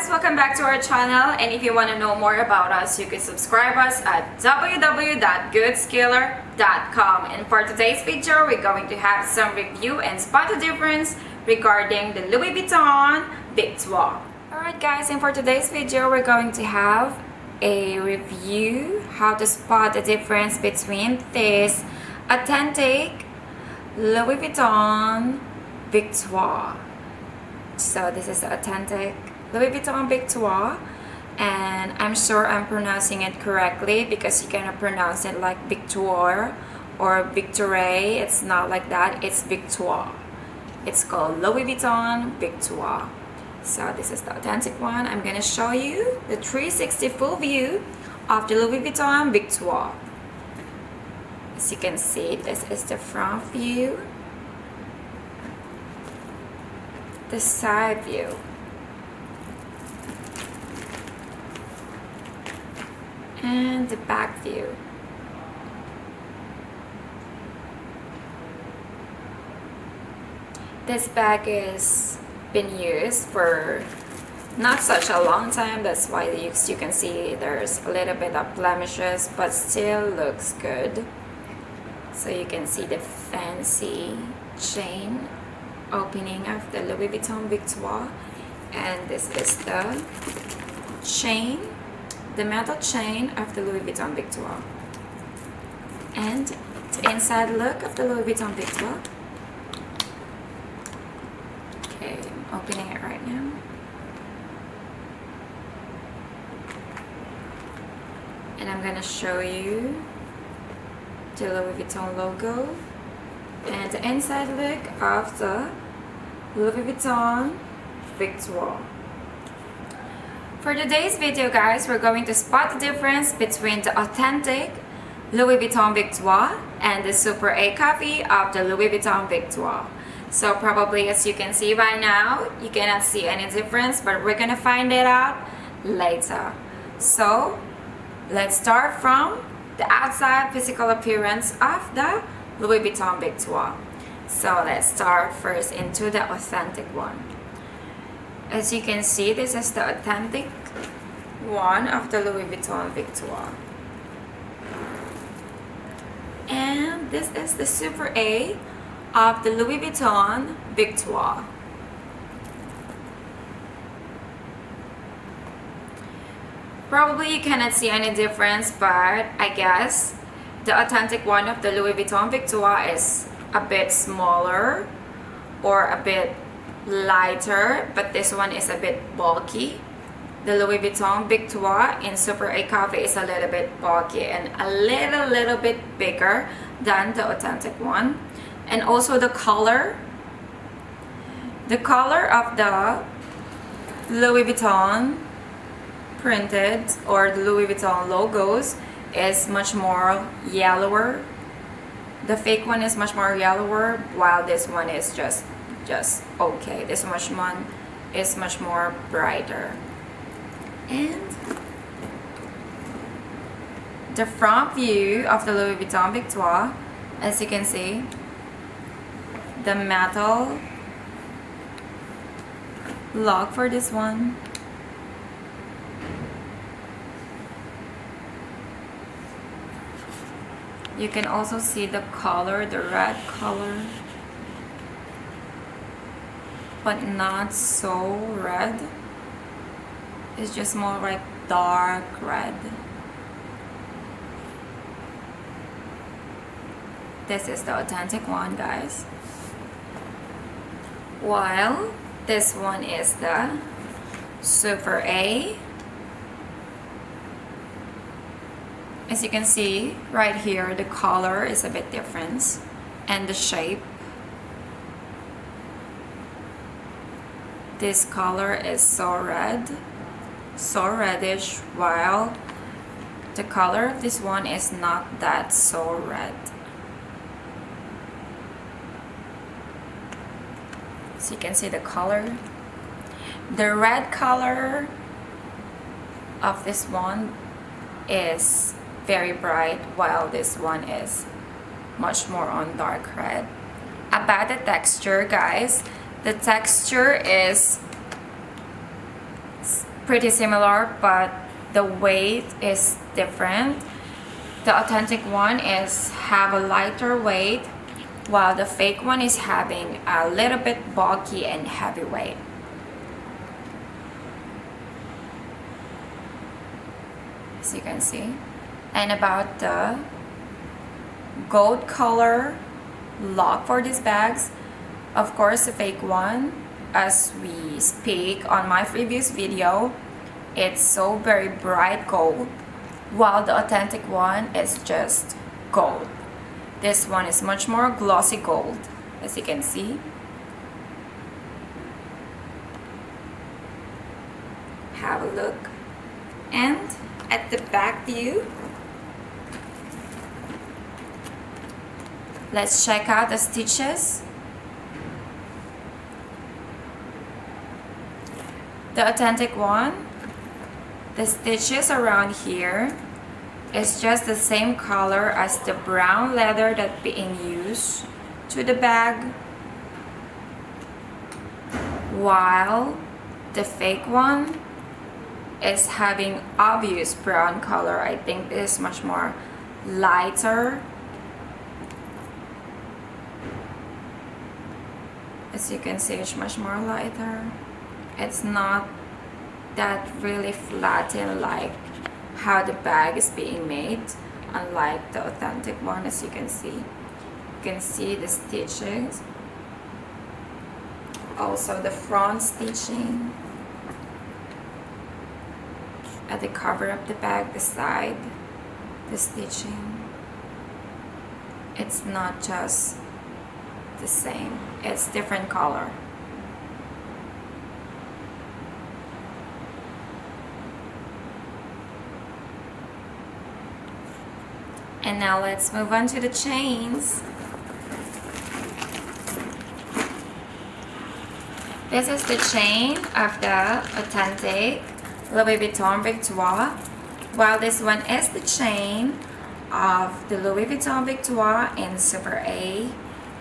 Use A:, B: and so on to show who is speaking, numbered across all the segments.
A: guys, welcome back to our channel, and if you want to know more about us, you can subscribe us at www.goodscaler.com. And for today's video, we're going to have some review and spot the difference regarding the Louis Vuitton Victoire. Alright guys, and for today's video, we're going to have a review how to spot the difference between this authentic Louis Vuitton Victoire. So this is the authentic Louis Vuitton Victoire, and I'm sure I'm pronouncing it correctly because you cannot pronounce it like Victoire or Victoire. It's not like that, it's Victoire. It's called Louis Vuitton Victoire. So this is the authentic one. I'm gonna show you the 360 full view of the Louis Vuitton Victoire. As you can see, this is the front view, the side view, and the back view. This bag is been used for not such a long time, that's why you can see there's a little bit of blemishes, but still looks good. So you can see the fancy chain opening of the Louis Vuitton Victoire, and this is the chain, the metal chain of the Louis Vuitton Victoire, and the inside look of the Louis Vuitton Victoire. Okay, I'm opening it right now. And I'm gonna show you the Louis Vuitton logo and the inside look of the Louis Vuitton Victoire. For today's video guys, we're going to spot the difference between the authentic Louis Vuitton Victoire and the Super A copy of the Louis Vuitton Victoire. So probably, as you can see by now, you cannot see any difference, but we're gonna find it out later. So let's start from the outside physical appearance of the Louis Vuitton Victoire. So let's start first into the authentic one. As you can see, this is the authentic one of the Louis Vuitton Victoire. And this is the Super A of the Louis Vuitton Victoire. Probably you cannot see any difference, but I guess the authentic one of the Louis Vuitton Victoire is a bit smaller or a bit lighter, but this one is a bit bulky. The Louis Vuitton Victoire in Super A Coffee is a little bit bulky and a little bit bigger than the authentic one. And also the color of the Louis Vuitton printed or the Louis Vuitton logos is much more yellower. The fake one is much more yellower, while this one is just okay. This one is much more brighter. And the front view of the Louis Vuitton Victoire, as you can see, the metal lock for this one. You can also see the color, the red color, but not so red. It's just more like dark red. This is the authentic one, guys. While this one is the Super A. As you can see right here, the color is a bit different and the shape. This color is so red, so reddish, while the color of this one is not that so red. So you can see the color. The red color of this one is very bright, while this one is much more on dark red. About the texture, guys, the texture is pretty similar, but the weight is different. The authentic one is have a lighter weight, while the fake one is having a little bit bulky and heavy weight. As you can see. And about the gold color lock for these bags, of course the fake one, as we speak on my previous video, it's so very bright gold, while the authentic one is just gold. This one is much more glossy gold, as you can see. Have a look. And at the back view, let's check out the stitches. The authentic one, the stitches around here is just the same color as the brown leather that's being used to the bag, while the fake one is having obvious brown color. I think this is much more lighter. As you can see, it's much more lighter. It's not that really flattened like how the bag is being made, unlike the authentic one. As you can see the stitches, also the front stitching at the cover of the bag, the side, the stitching. It's not just the same, it's different color. And now let's move on to the chains. This is the chain of the authentic Louis Vuitton Victoire, while this one is the chain of the Louis Vuitton Victoire in Super A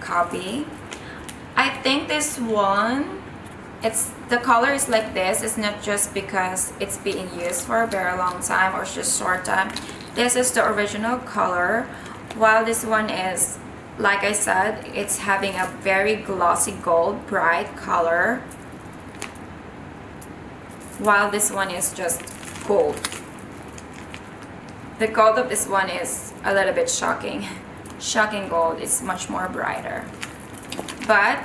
A: copy. I think this one, the color is like this. It's not just because it's being used for a very long time or just short time. This is the original color, while this one is, like I said, it's having a very glossy gold bright color, while this one is just gold. The gold of this one is a little bit shocking gold. It's much more brighter, but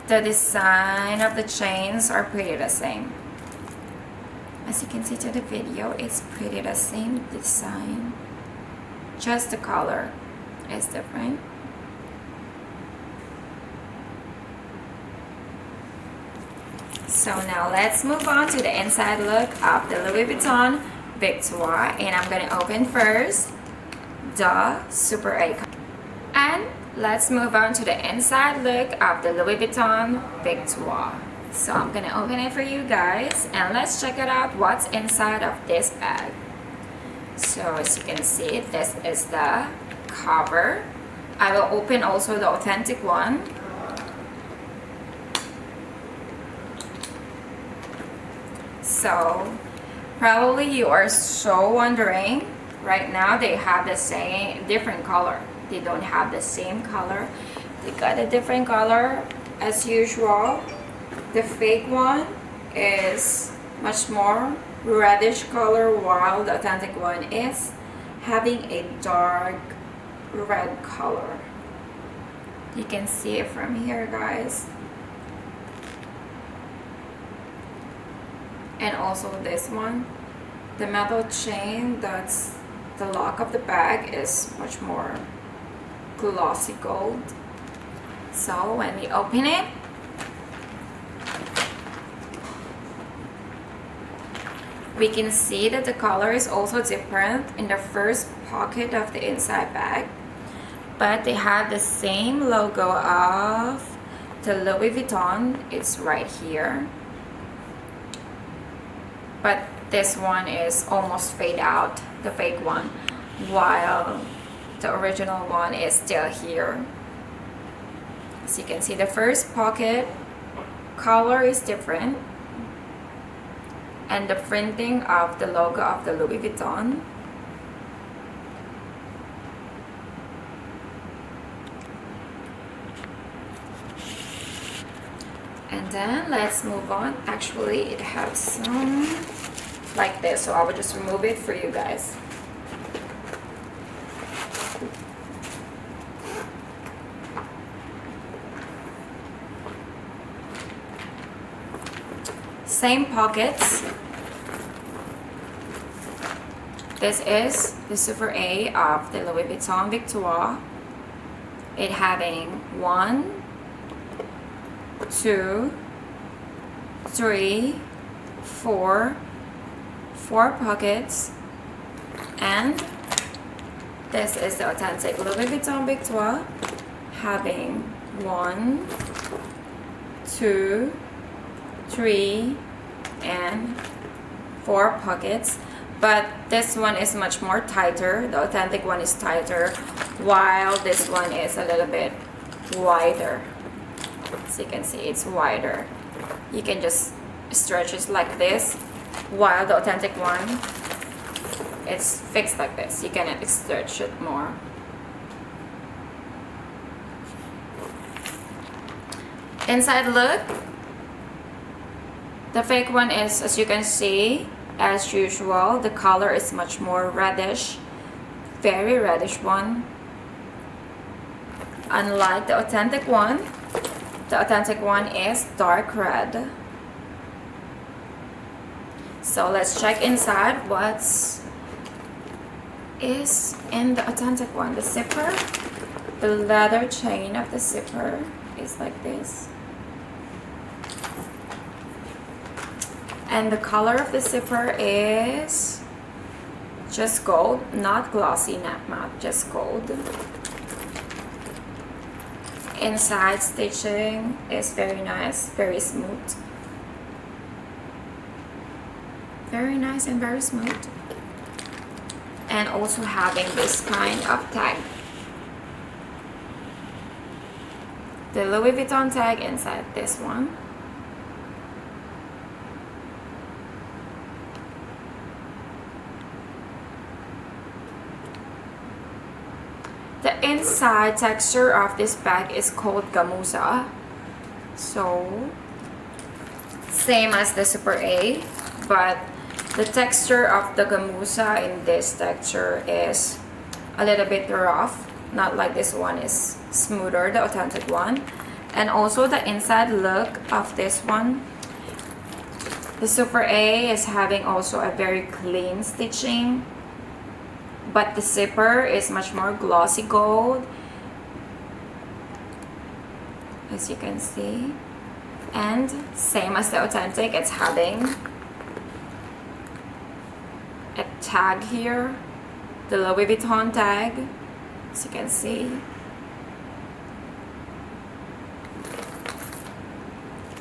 A: the design of the chains are pretty the same. As you can see to the video, it's pretty the same design, just the color is different. So now let's move on to the inside look of the Louis Vuitton Victoire, and I'm gonna open first the Super A. And let's move on to the inside look of the Louis Vuitton Victoire. So I'm gonna open it for you guys, and let's check it out what's inside of this bag. So as you can see, this is the cover. I will open also the authentic one. So probably you are so wondering right now, they have the same different color. They don't have the same color. They got a different color as usual. The fake one is much more reddish color, while the authentic one is having a dark red color. You can see it from here, guys. And also this one, the metal chain, that's the lock of the bag, is much more glossy gold. So when we open it, we can see that the color is also different in the first pocket of the inside bag, but they have the same logo of the Louis Vuitton. It's right here, but this one is almost fade out, the fake one, while the original one is still here. As you can see, the first pocket color is different. and the printing of the logo of the Louis Vuitton. And then let's move on. Actually, it has some like this, so I will just remove it for you guys. Same pockets. This is the Super A of the Louis Vuitton Victoire. It having 1, 2, 3, 4 pockets, and this is the authentic Louis Vuitton Victoire having 1, 2, 3, and 4 pockets, but this one is much more tighter. The authentic one is tighter, while this one is a little bit wider. As you can see, it's wider. You can just stretch it like this, while the authentic one, it's fixed like this. You cannot stretch it more. Inside look. The fake one is, as you can see, as usual, the color is much more reddish, very reddish one. Unlike the authentic one is dark red. So let's check inside what is in the authentic one. The zipper, the leather chain of the zipper is like this. And the color of the zipper is just gold, not glossy, not matte, just gold. Inside stitching is very nice, very smooth. Very nice and very smooth. And also having this kind of tag. The Louis Vuitton tag inside this one. The inside texture of this bag is called gamuza. So, same as the Super A, but the texture of the gamuza in this texture is a little bit rough. Not like this one is smoother, the authentic one. And also the inside look of this one. The Super A is having also a very clean stitching, but the zipper is much more glossy gold, as you can see. And same as the authentic, it's having a tag here, the Louis Vuitton tag, as you can see.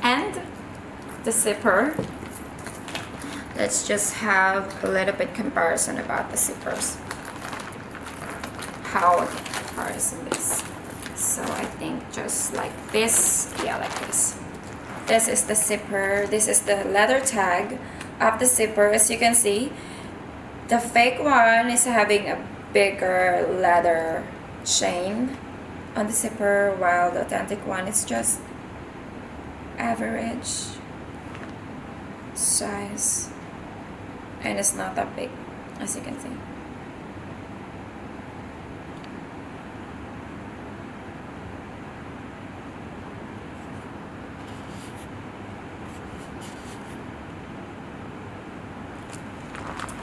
A: And the zipper. Let's just have a little bit comparison about the zippers. How I can comparison this. So I think just like this, yeah, like this. This is the zipper. This is the leather tag of the zipper. As you can see, the fake one is having a bigger leather chain on the zipper, while the authentic one is just average size, and it's not that big, as you can see.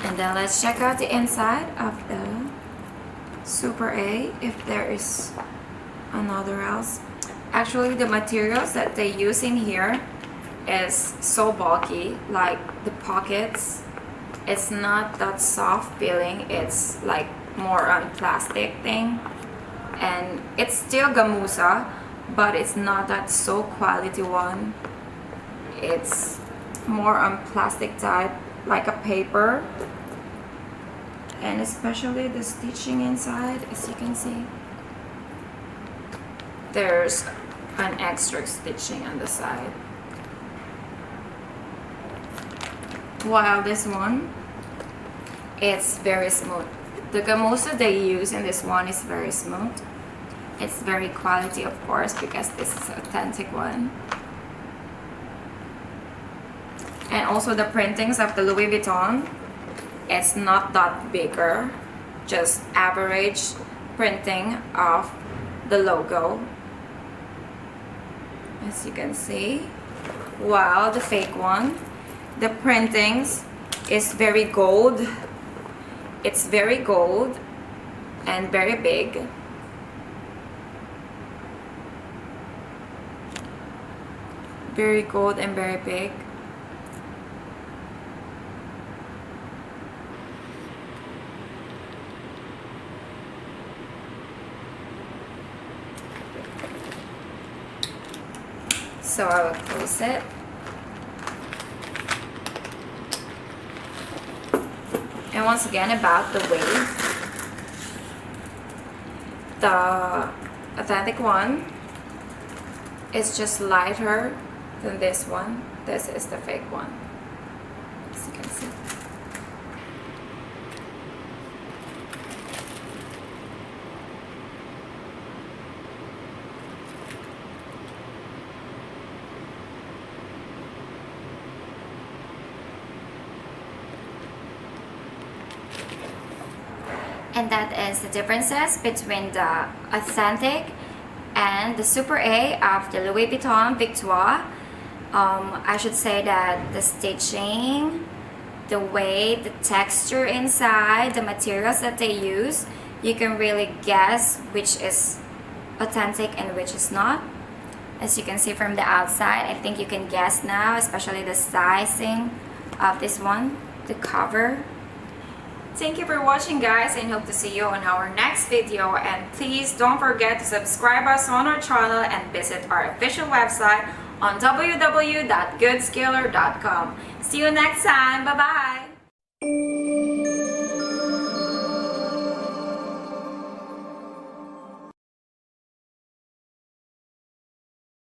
A: And then let's check out the inside of the Super A, if there is another else. Actually, the materials that they use in here is so bulky, like the pockets, it's not that soft feeling, it's like more on plastic thing. And it's still gamuza, but it's not that so quality one. It's more on plastic type, like a paper. And especially the stitching inside, as you can see, there's an extra stitching on the side. while this one, it's very smooth. The gamuza they use in this one is very smooth. It's very quality, of course, because this is an authentic one. And also the printings of the Louis Vuitton, it's not that bigger, just average printing of the logo, as you can see. While the fake one, the printings is very gold. It's very gold and very big. Very gold and very big. So I will close it. And once again, about the weight, the authentic one is just lighter than this one. This is the fake one, as you can see. And that is the differences between the authentic and the Super A of the Louis Vuitton Victoire. I should say that the stitching, the weight, the texture inside, the materials that they use, you can really guess which is authentic and which is not. As you can see from the outside, I think you can guess now, especially the sizing of this one, the cover. Thank you for watching, guys, and hope to see you on our next video. And please don't forget to subscribe us on our channel and visit our official website on www.goodscaler.com. See you next time. Bye bye.